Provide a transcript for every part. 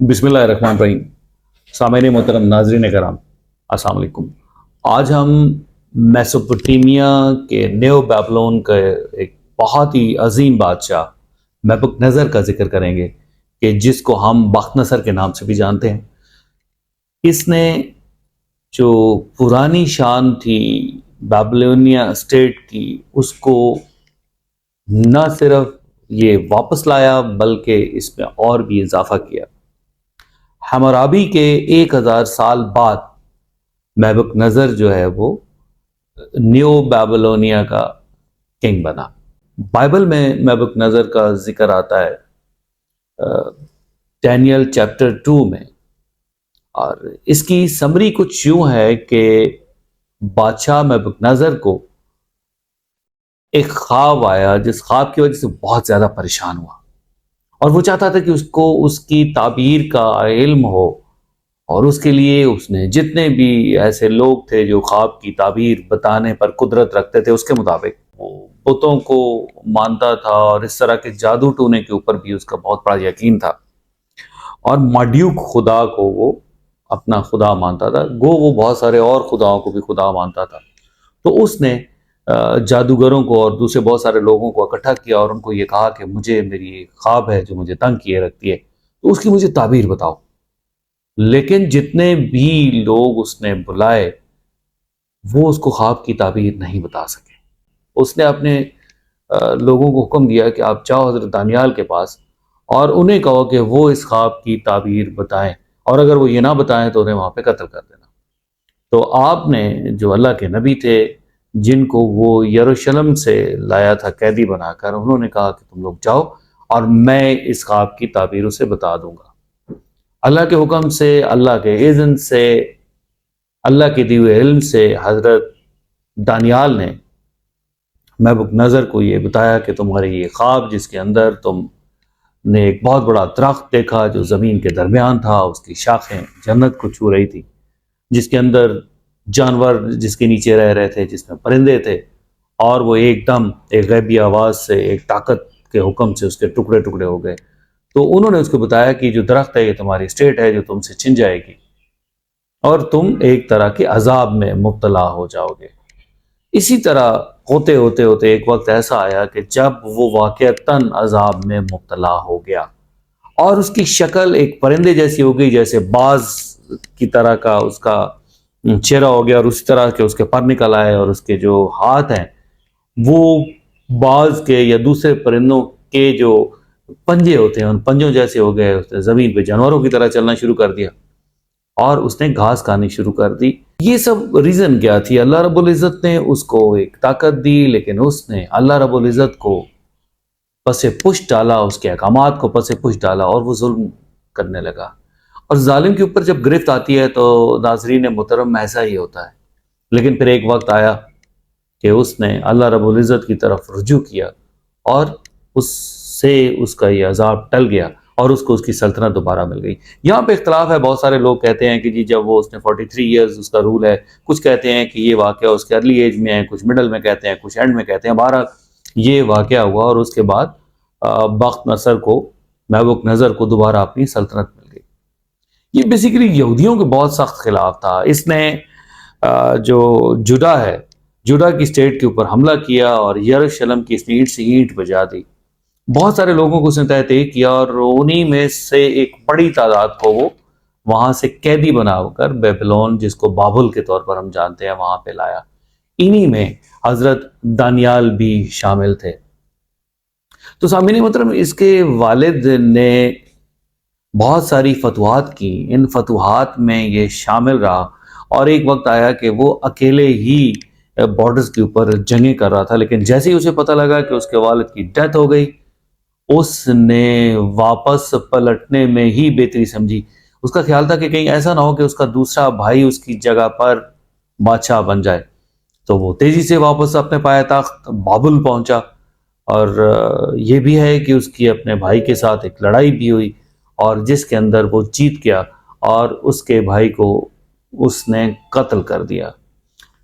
बिस्मिल्लाहिर्रहमानिर्रहीम। सामईन मोहतरम, नाज़रीन कराम, अस्सलाम वालेकुम। आज हम मेसोपोटामिया के न्यू बेबीलोन का एक बहुत ही अजीम बादशाह नेबुकदनेस्सर का जिक्र करेंगे कि जिसको हम बख्तनसर के नाम से भी जानते हैं। इसने जो पुरानी शान थी बेबीलोनिया स्टेट की, उसको न सिर्फ ये वापस लाया बल्कि इसमें और भी इजाफा किया। हमराबी के 1000 साल बाद नेबुकदनेस्सर जो है वो न्यू बेबीलोनिया का किंग बना। बाइबल में नेबुकदनेस्सर का जिक्र आता है डैनियल चैप्टर 2 में, और इसकी समरी कुछ यूं है कि बादशाह नेबुकदनेस्सर को एक ख्वाब आया, जिस ख्वाब की वजह से बहुत ज्यादा परेशान हुआ और वो चाहता था कि उसको उसकी ताबीर का इल्म हो, और उसके लिए उसने जितने भी ऐसे लोग थे जो ख्वाब की ताबीर बताने पर कुदरत रखते थे उसके मुताबिक वो बुतों को मानता था, और इस तरह के जादू टूने के ऊपर भी उसका बहुत बड़ा यकीन था, और माड्यूक खुदा को वो अपना खुदा मानता था। वो बहुत सारे और खुदाओं को भी खुदा मानता था। तो उसने जादूगरों को और दूसरे बहुत सारे लोगों को इकट्ठा किया और उनको ये कहा कि मुझे मेरी एक ख्वाब है जो मुझे तंग किए रखती है, तो उसकी मुझे ताबीर बताओ। लेकिन जितने भी लोग उसने बुलाए वो उसको ख्वाब की ताबीर नहीं बता सके। उसने अपने लोगों को हुक्म दिया कि आप जाओ हजरत दानियाल के पास और उन्हें कहो कि वो इस ख्वाब की ताबीर बताएं, और अगर वो ये ना बताएं तो उन्हें वहां पे कत्ल कर देना। तो आपने जो अल्लाह के नबी थे जिनको वो यरूशलेम से लाया था कैदी बनाकर, उन्होंने कहा कि तुम लोग जाओ और मैं इस ख्वाब की ताबीर उसे बता दूंगा। अल्लाह के हुक्म से, अल्लाह के इज़्न से, अल्लाह के दिए हुए इल्म से हजरत दानियाल ने नेबुकदनेस्सर को ये बताया कि तुम्हारे ये ख्वाब जिसके अंदर तुमने एक बहुत बड़ा दरख्त देखा जो ज़मीन के दरमियान था, उसकी शाखें जन्नत को छू रही थी, जिसके अंदर जानवर जिसके नीचे रह रहे थे, जिसमें परिंदे थे, और वो एकदम एक गैबी आवाज़ से, एक ताकत के हुक्म से उसके टुकड़े टुकड़े हो गए। तो उन्होंने उसको बताया कि जो दरख्त है ये तुम्हारी स्टेट है जो तुमसे छिन जाएगी और तुम एक तरह के अजाब में मुब्तला हो जाओगे। इसी तरह होते होते होते एक वक्त ऐसा आया कि जब वो वाक़तन अजाब में मुब्तला हो गया और उसकी शक्ल एक परिंदे जैसी हो गई, जैसे बाज की तरह का उसका चेहरा हो गया, और उसी तरह के उसके पर निकल आए, और उसके जो हाथ हैं वो बाज के या दूसरे परिंदों के जो पंजे होते हैं उन पंजों जैसे हो गए। उसने ज़मीन पे जानवरों की तरह चलना शुरू कर दिया और उसने घास खानी शुरू कर दी। ये सब रीज़न क्या थी? अल्लाह रब्बुल इज़्ज़त ने उसको एक ताकत दी, लेकिन उसने अल्लाह रब्बुल इज़्ज़त को पसे पुश डाला, उसके अहकामात को पसे पुश डाला और वो जुल्म करने लगा। और जालिम के ऊपर जब गिरफ्त आती है तो नाज़रीन मोहतरम ऐसा ही होता है। लेकिन फिर एक वक्त आया कि उसने अल्लाह रब्बुल इज़्ज़त की तरफ रुजू किया और उससे उसका ये अजाब टल गया और उसको उसकी सल्तनत दोबारा मिल गई। यहाँ पे इख्तलाफ है, बहुत सारे लोग कहते हैं कि जी जब वो उसने 43 ईयर्स उसका रूल है, कुछ कहते हैं कि ये वाक़या उसके अर्ली एज में है, कुछ मिडल में कहते हैं, कुछ एंड में कहते हैं। बहरहाल ये वाक़या हुआ और उसके बाद बख्तनसर को, नेबुकदनेस्सर को दोबारा अपनी सल्तनत मिल गई। ये बेसिकली यहूदियों के बहुत सख्त खिलाफ था। इसने जो जुदा है, जुदा की स्टेट के ऊपर हमला किया और यरूशलेम की इसने ईंट से ईंट बजा दी। बहुत सारे लोगों को उसने तहत किया और उन्हीं में से एक बड़ी तादाद को वो वहां से कैदी बनाकर बेबीलोन, जिसको बाबुल के तौर पर हम जानते हैं, वहां पे लाया। इन्हीं में हजरत दानियाल भी शामिल थे। तो सामीन मोहतरम, इसके वालिद ने बहुत सारी फतवाहत की, इन फतवाहत में ये शामिल रहा और एक वक्त आया कि वो अकेले ही बॉर्डर्स के ऊपर जंगें कर रहा था। लेकिन जैसे ही उसे पता लगा कि उसके वालिद की डेथ हो गई, उसने वापस पलटने में ही बेहतरी समझी। उसका ख्याल था कि कहीं ऐसा ना हो कि उसका दूसरा भाई उसकी जगह पर बादशाह बन जाए। तो वो तेजी से वापस अपने पायताख्त बाबुल पहुंचा, और ये भी है कि उसकी अपने भाई के साथ एक लड़ाई भी हुई और जिसके अंदर वो जीत गया और उसके भाई को उसने कत्ल कर दिया।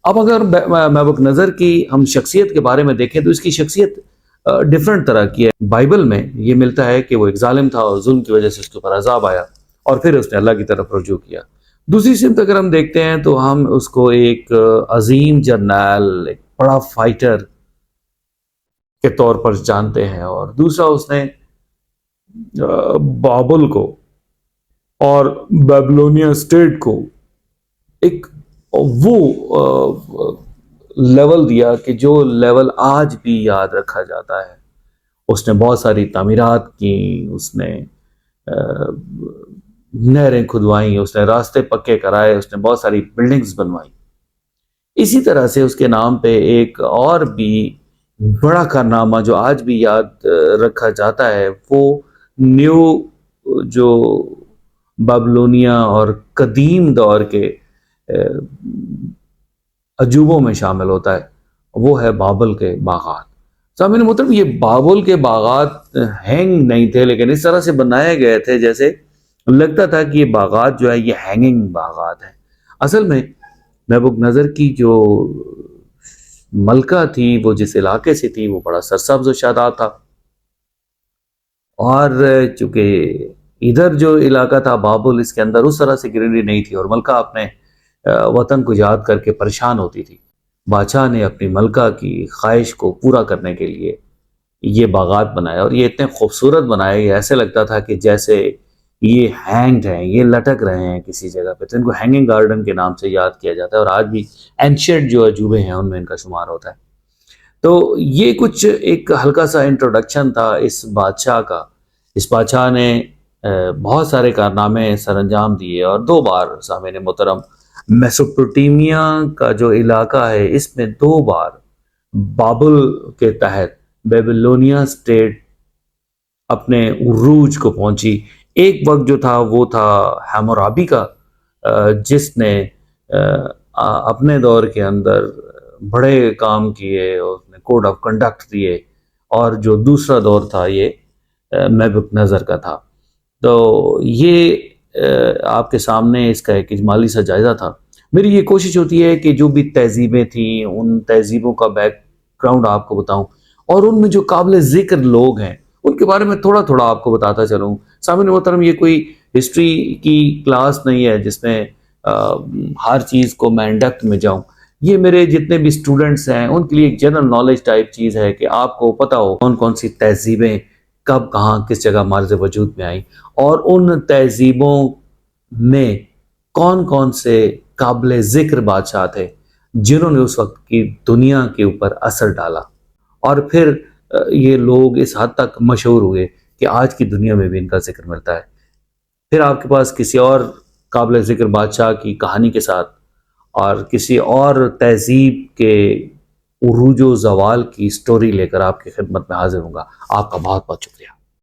अब अगर नेबुकदनेस्सर की हम शख्सियत के बारे में देखें तो इसकी शख्सियत डिफरेंट तरह की है। बाइबल में ये मिलता है कि वो एक जालिम था और जुल्म की वजह से उसके ऊपर अजाब आया, اور پھر اس نے اللہ کی طرف رجوع کیا۔ دوسری سمت اگر ہم دیکھتے ہیں تو ہم اس کو ایک عظیم جرنیل، ایک بڑا فائٹر کے طور پر جانتے ہیں، اور دوسرا اس نے بابل کو اور بیبلونیا اسٹیٹ کو ایک وہ لیول دیا کہ جو لیول آج بھی یاد رکھا جاتا ہے۔ اس نے بہت ساری تعمیرات کی، اس نے نہریں کھدوائیں، اس نے راستے پکے کرائے، اس نے بہت ساری بلڈنگز بنوائیں۔ اسی طرح سے اس کے نام پہ ایک اور بھی بڑا کارنامہ جو آج بھی یاد رکھا جاتا ہے، وہ نیو جو بیبلونیا اور قدیم دور کے عجوبوں میں شامل ہوتا ہے، وہ ہے بابل کے باغات۔ سامعین محترم، یہ بابل کے باغات ہینگ نہیں تھے، لیکن اس طرح سے بنائے گئے تھے جیسے لگتا تھا کہ یہ باغات جو ہے یہ ہینگنگ باغات ہیں۔ اصل میں نبوکدنضر کی جو ملکہ تھی، وہ جس علاقے سے تھی، وہ بڑا سرسبز و شاداب تھا، اور چونکہ ادھر جو علاقہ تھا بابل، اس کے اندر اس طرح سے گرینری نہیں تھی، اور ملکہ اپنے وطن کو یاد کر کے پریشان ہوتی تھی۔ بادشاہ نے اپنی ملکہ کی خواہش کو پورا کرنے کے لیے یہ باغات بنائے، اور یہ اتنے خوبصورت بنائے کہ ایسے لگتا تھا کہ جیسے یہ ہینگڈ ہیں، یہ لٹک رہے ہیں کسی جگہ پہ، تو ان کو ہینگنگ گارڈن کے نام سے یاد کیا جاتا ہے، اور آج بھی اینشینٹ جو عجوبے ہیں ان میں ان کا شمار ہوتا ہے۔ تو یہ کچھ ایک ہلکا سا انٹروڈکشن تھا اس بادشاہ کا۔ اس بادشاہ نے بہت سارے کارنامے سر انجام دیے، اور 2 بار سامعین محترم میسوپوٹیمیا کا جو علاقہ ہے، اس میں 2 بار بابل کے تحت بیبلونیا اسٹیٹ اپنے عروج کو پہنچی۔ ایک وقت جو تھا وہ تھا ہیمورابی کا، جس نے اپنے دور کے اندر بڑے کام کیے، اور اس نے کوڈ آف کنڈکٹ دیے، اور جو دوسرا دور تھا یہ نبوکدنضر کا تھا۔ تو یہ آپ کے سامنے اس کا ایک اجمالی سا جائزہ تھا۔ میری یہ کوشش ہوتی ہے کہ جو بھی تہذیبیں تھیں ان تہذیبوں کا بیک گراؤنڈ آپ کو بتاؤں، اور ان میں جو قابل ذکر لوگ ہیں ان کے بارے میں تھوڑا تھوڑا آپ کو بتاتا چلوں۔ سامعین محترم، یہ کوئی ہسٹری کی کلاس نہیں ہے جس میں ہر چیز کو میں انڈیپتھ میں جاؤں۔ یہ میرے جتنے بھی اسٹوڈنٹس ہیں ان کے لیے ایک جنرل نالج ٹائپ چیز ہے کہ آپ کو پتہ ہو کون کون سی تہذیبیں کب کہاں کس جگہ مارز وجود میں آئیں، اور ان تہذیبوں میں کون کون سے قابل ذکر بادشاہ تھے جنہوں نے اس وقت کی دنیا کے اوپر اثر ڈالا، اور پھر یہ لوگ اس حد تک مشہور ہوئے کہ آج کی دنیا میں بھی ان کا ذکر ملتا ہے۔ پھر آپ کے پاس کسی اور قابل ذکر بادشاہ کی کہانی کے ساتھ اور کسی اور تہذیب کے عروج و زوال کی سٹوری لے کر آپ کی خدمت میں حاضر ہوں گا۔ آپ کا بہت بہت شکریہ۔